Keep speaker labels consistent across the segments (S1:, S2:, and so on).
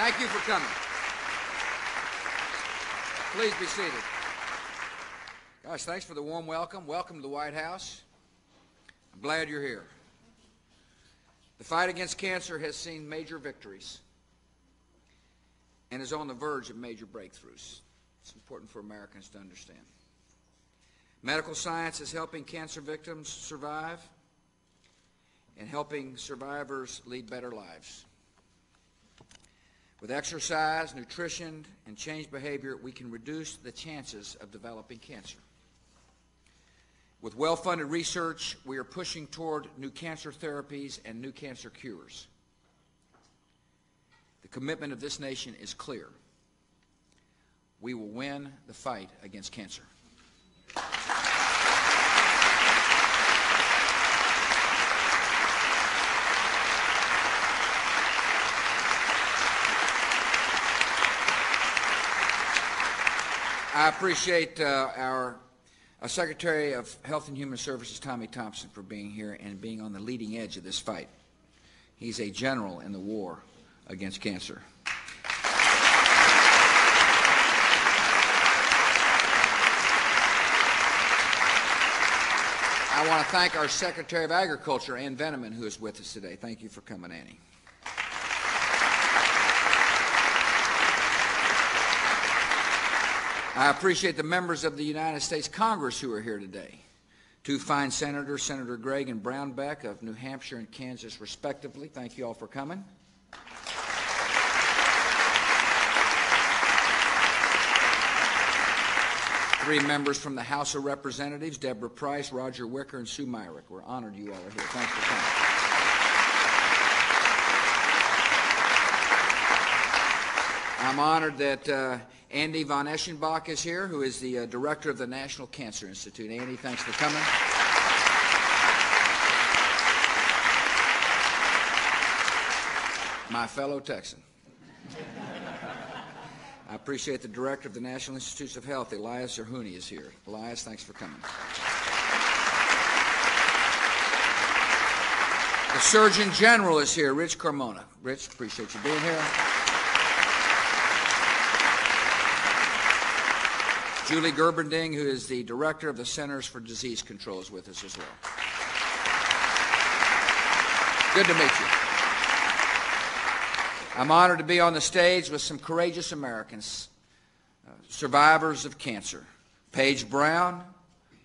S1: Thank you for coming. Please be seated. Gosh, thanks for the warm welcome. Welcome to the White House. I'm glad you're here. The fight against cancer has seen major victories and is on the verge of major breakthroughs. It's important for Americans to understand. Medical science is helping cancer victims survive and helping survivors lead better lives. With exercise, nutrition, and changed behavior, we can reduce the chances of developing cancer. With well-funded research, we are pushing toward new cancer therapies and new cancer cures. The commitment of this nation is clear. We will win the fight against cancer. I appreciate our Secretary of Health and Human Services, Tommy Thompson, for being here and being on the leading edge of this fight. He's a general in the war against cancer. I want to thank our Secretary of Agriculture, Ann Veneman, who is with us today. Thank you for coming, Annie. I appreciate the members of the United States Congress who are here today. Two fine senators, Senator Gregg and Brownback of New Hampshire and Kansas, respectively. Thank you all for coming. Three members from the House of Representatives, Deborah Price, Roger Wicker, and Sue Myrick. We're honored you all are here. Thanks for coming. I'm honored that Andy von Eschenbach is here, who is the director of the National Cancer Institute. Andy, thanks for coming. My fellow Texan. I appreciate the director of the National Institutes of Health, Elias Zerhouni, is here. Elias, thanks for coming. The Surgeon General is here, Rich Carmona. Rich, appreciate you being here. Julie Gerberding, who is the director of the Centers for Disease Control, is with us as well. Good to meet you. I'm honored to be on the stage with some courageous Americans, survivors of cancer. Paige Brown,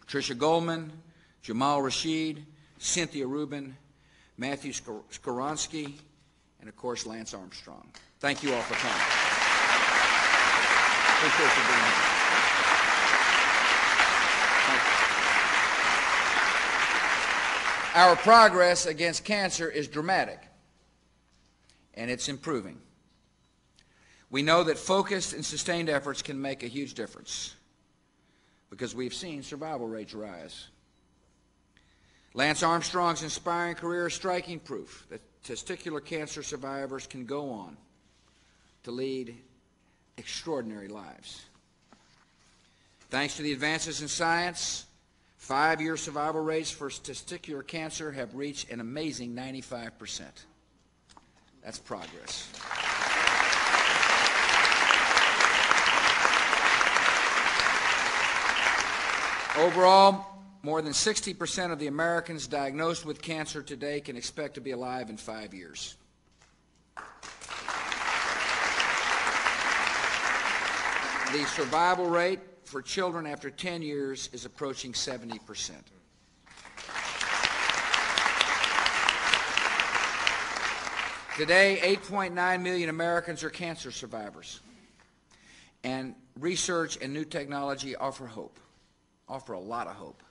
S1: Patricia Goldman, Jamal Rashid, Cynthia Rubin, Matthew Skoronsky, and of course Lance Armstrong. Thank you all for coming. Appreciate you being here. Our progress against cancer is dramatic, and it's improving. We know that focused and sustained efforts can make a huge difference because we've seen survival rates rise. Lance Armstrong's inspiring career is striking proof that testicular cancer survivors can go on to lead extraordinary lives. Thanks to the advances in science, 5-year survival rates for testicular cancer have reached an amazing 95%. That's progress. Overall, more than 60% of the Americans diagnosed with cancer today can expect to be alive in 5 years. The survival rate for children after 10 years is approaching 70%. Today, 8.9 million Americans are cancer survivors, and research and new technology offer a lot of hope,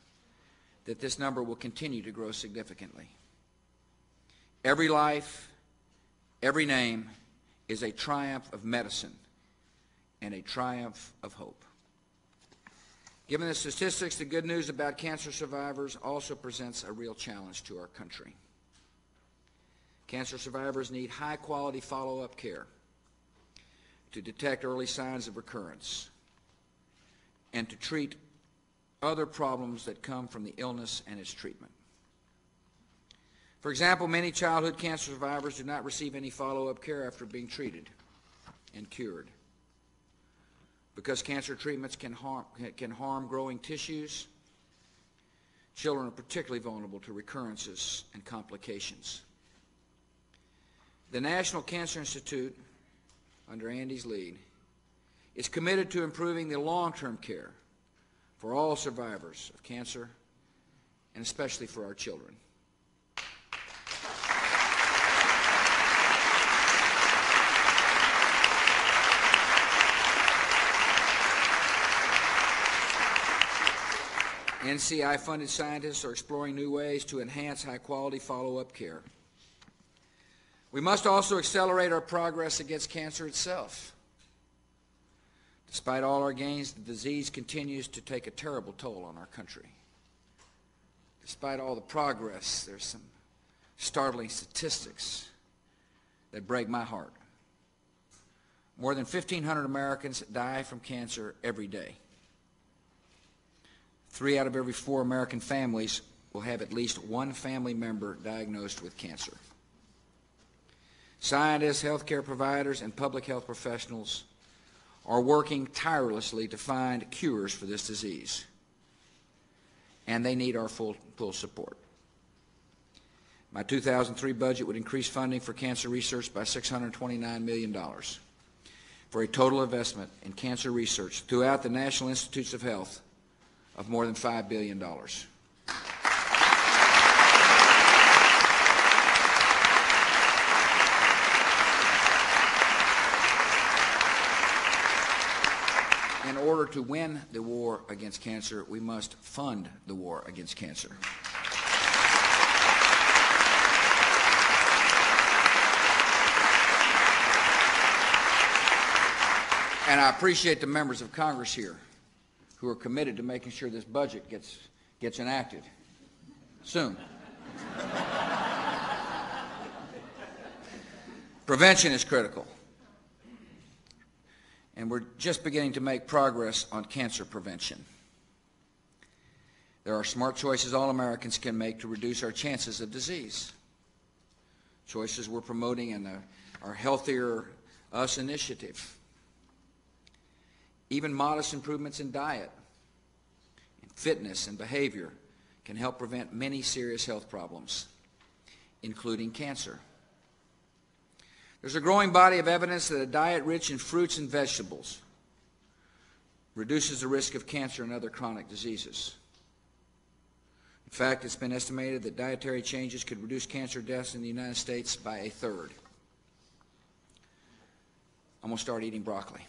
S1: that this number will continue to grow significantly. Every life, every name is a triumph of medicine and a triumph of hope. Given the statistics, the good news about cancer survivors also presents a real challenge to our country. Cancer survivors need high-quality follow-up care to detect early signs of recurrence and to treat other problems that come from the illness and its treatment. For example, many childhood cancer survivors do not receive any follow-up care after being treated. and cured. Because cancer treatments can harm growing tissues, children are particularly vulnerable to recurrences and complications. The National Cancer Institute, under Andy's lead, is committed to improving the long-term care for all survivors of cancer, and especially for our children. NCI-funded scientists are exploring new ways to enhance high-quality follow-up care. We must also accelerate our progress against cancer itself. Despite all our gains, the disease continues to take a terrible toll on our country. Despite all the progress, there's some startling statistics that break my heart. More than 1,500 Americans die from cancer every day. 3 out of every 4 American families will have at least one family member diagnosed with cancer. Scientists, healthcare providers, and public health professionals are working tirelessly to find cures for this disease, and they need our full support. My 2003 budget would increase funding for cancer research by $629 million, for a total investment in cancer research throughout the National Institutes of Health of more than $5 billion. In order to win the war against cancer, we must fund the war against cancer. And I appreciate the members of Congress here who are committed to making sure this budget gets enacted soon. Prevention is critical, and we're just beginning to make progress on cancer prevention. There are smart choices all Americans can make to reduce our chances of disease. Choices we're promoting in our Healthier Us initiative. Even modest improvements in diet, in fitness, and behavior can help prevent many serious health problems, including cancer. There's a growing body of evidence that a diet rich in fruits and vegetables reduces the risk of cancer and other chronic diseases. In fact, it's been estimated that dietary changes could reduce cancer deaths in the United States by 1/3. I'm going to start eating broccoli.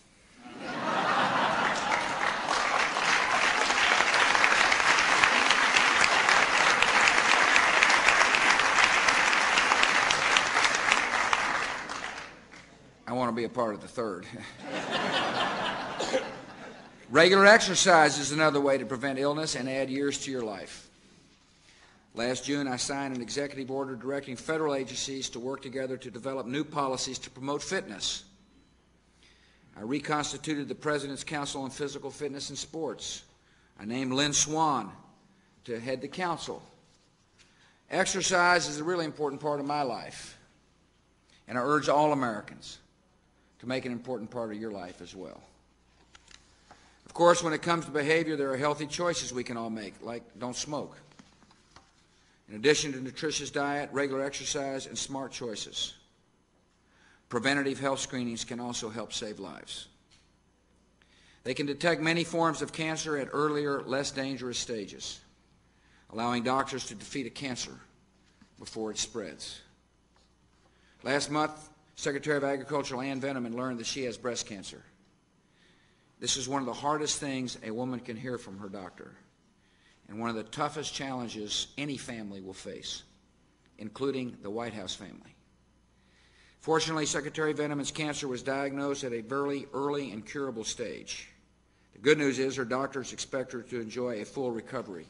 S1: I want to be a part of the third. Regular exercise is another way to prevent illness and add years to your life. Last June, I signed an executive order directing federal agencies to work together to develop new policies to promote fitness. I reconstituted the President's Council on Physical Fitness and Sports. I named Lynn Swan to head the council. Exercise is a really important part of my life, and I urge all Americans to make an important part of your life as well. Of course, when it comes to behavior, there are healthy choices we can all make, like don't smoke. In addition to nutritious diet, regular exercise, and smart choices, preventative health screenings can also help save lives. They can detect many forms of cancer at earlier, less dangerous stages, allowing doctors to defeat a cancer before it spreads. Last month, Secretary of Agriculture Ann Veneman learned that she has breast cancer. This is one of the hardest things a woman can hear from her doctor, and one of the toughest challenges any family will face, including the White House family. Fortunately, Secretary Veneman's cancer was diagnosed at a very early and curable stage. The good news is her doctors expect her to enjoy a full recovery.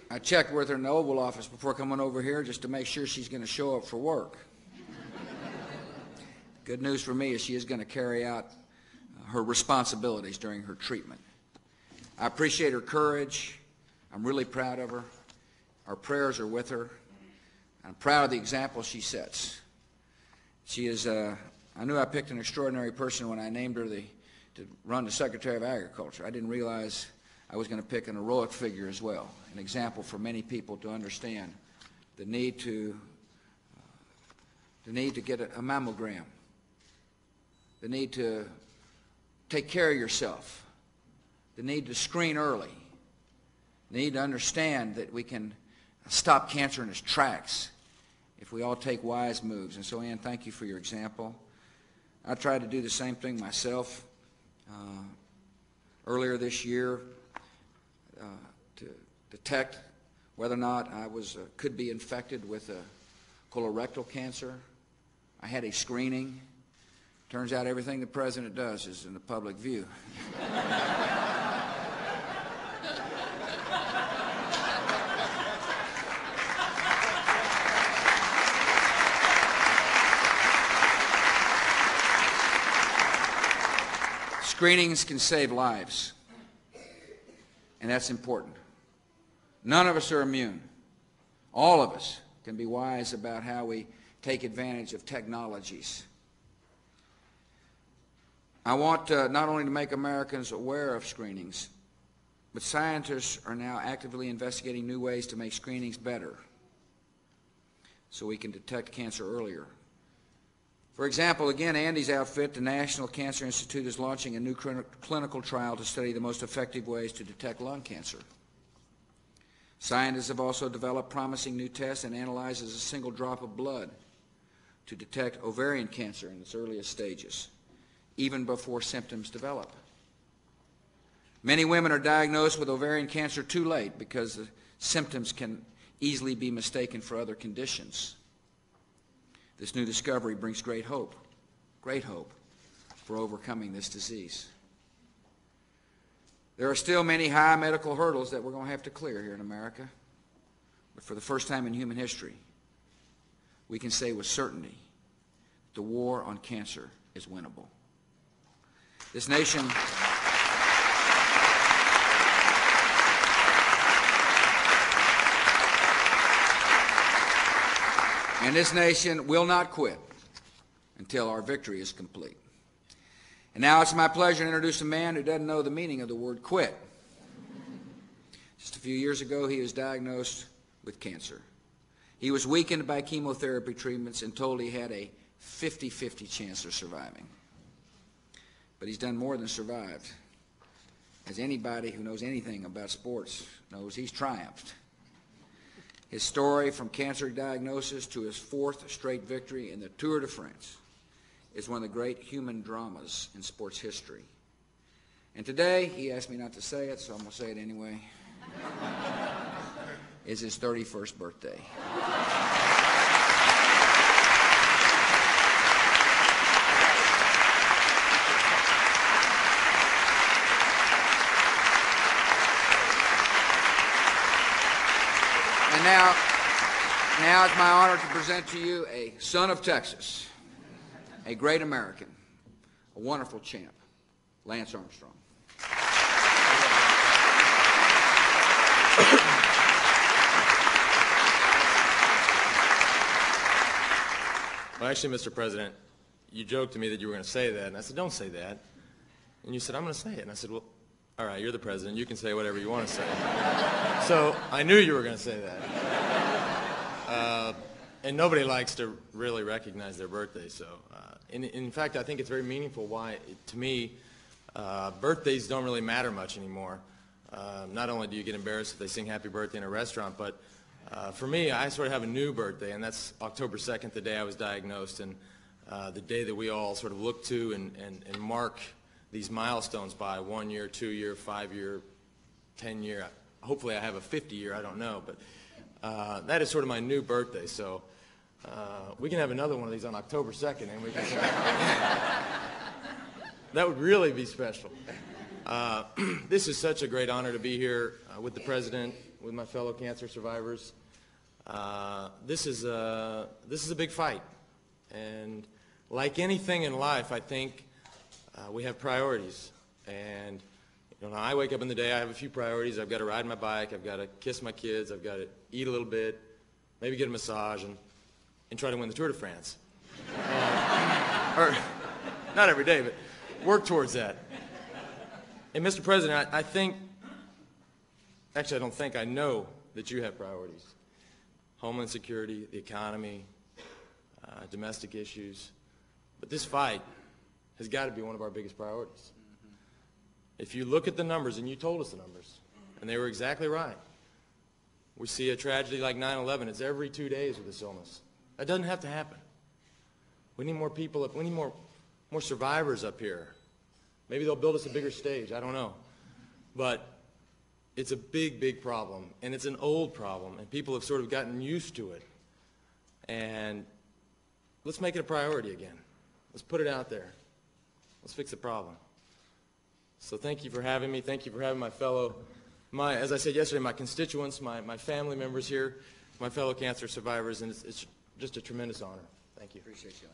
S1: I checked with her in the Oval Office before coming over here just to make sure she's going to show up for work. Good news for me is she is going to carry out her responsibilities during her treatment. I appreciate her courage. I'm really proud of her. Our prayers are with her. I'm proud of the example she sets. She is, I knew I picked an extraordinary person when I named her to run the Secretary of Agriculture. I didn't realize I was going to pick an heroic figure as well, an example for many people to understand the need to get a mammogram, the need to take care of yourself, the need to screen early, the need to understand that we can stop cancer in its tracks if we all take wise moves. And so, Ann, thank you for your example. I tried to do the same thing myself earlier this year to detect whether or not I could be infected with colorectal cancer. I had a screening. Turns out everything the president does is in the public view. Screenings can save lives, and that's important. None of us are immune. All of us can be wise about how we take advantage of technologies. I want not only to make Americans aware of screenings, but scientists are now actively investigating new ways to make screenings better so we can detect cancer earlier. For example, again, Andy's outfit, the National Cancer Institute, is launching a new clinical trial to study the most effective ways to detect lung cancer. Scientists have also developed promising new tests and analyzes a single drop of blood to detect ovarian cancer in its earliest stages, even before symptoms develop. Many women are diagnosed with ovarian cancer too late because the symptoms can easily be mistaken for other conditions. This new discovery brings great hope for overcoming this disease. There are still many high medical hurdles that we're going to have to clear here in America, but for the first time in human history, we can say with certainty the war on cancer is winnable. This nation will not quit until our victory is complete. And now it's my pleasure to introduce a man who doesn't know the meaning of the word quit. Just a few years ago, he was diagnosed with cancer. He was weakened by chemotherapy treatments and told he had a 50-50 chance of surviving. But he's done more than survived. As anybody who knows anything about sports knows, he's triumphed. His story from cancer diagnosis to his fourth straight victory in the Tour de France is one of the great human dramas in sports history. And today, he asked me not to say it, so I'm going to say it anyway, is his 31st birthday. And now it's my honor to present to you a son of Texas, a great American, a wonderful champ, Lance Armstrong.
S2: Well, actually, Mr. President, you joked to me that you were going to say that, and I said, don't say that. And you said, I'm going to say it. And I said, well, all right, you're the president. You can say whatever you want to say. So I knew you were going to say that. And nobody likes to really recognize their birthday. So, in fact, I think it's very meaningful why, to me, birthdays don't really matter much anymore. Not only do you get embarrassed if they sing happy birthday in a restaurant, but for me, I sort of have a new birthday, and that's October 2nd, the day I was diagnosed, and the day that we all sort of look to and mark these milestones by 1 year, 2 year, 5 year, 10 year. Hopefully I have a 50 year, I don't know, but that is sort of my new birthday. So we can have another one of these on October 2nd, and we can that would really be special. This is such a great honor to be here with the President, with my fellow cancer survivors. This is a big fight, and like anything in life, I think we have priorities. And when I wake up in the day, I have a few priorities. I've got to ride my bike, I've got to kiss my kids, I've got to eat a little bit, maybe get a massage, and try to win the Tour de France. Or not every day, but work towards that. And Mr. President, I think, actually I don't think, I know that you have priorities. Homeland security, the economy, domestic issues. But this fight has got to be one of our biggest priorities. If you look at the numbers, and you told us the numbers, and they were exactly right. We see a tragedy like 9/11. It's every 2 days with this illness. That doesn't have to happen. We need more people. We need more survivors up here. Maybe they'll build us a bigger stage. I don't know. But it's a big, big problem, and it's an old problem, and people have sort of gotten used to it. And let's make it a priority again. Let's put it out there. Let's fix the problem. So thank you for having me. Thank you for having as I said yesterday, my constituents, my family members here, my fellow cancer survivors, and it's just a tremendous honor. Thank you.
S1: Appreciate you.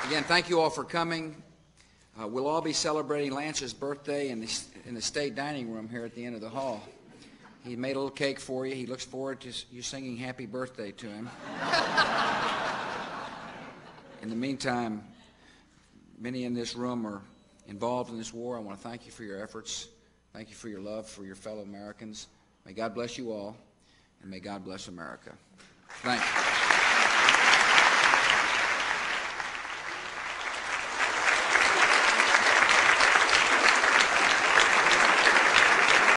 S1: Again, thank you all for coming. We'll all be celebrating Lance's birthday in the state dining room here at the end of the hall. He made a little cake for you. He looks forward to you singing happy birthday to him. In the meantime, many in this room are involved in this war. I want to thank you for your efforts. Thank you for your love for your fellow Americans. May God bless you all, and may God bless America. Thank you.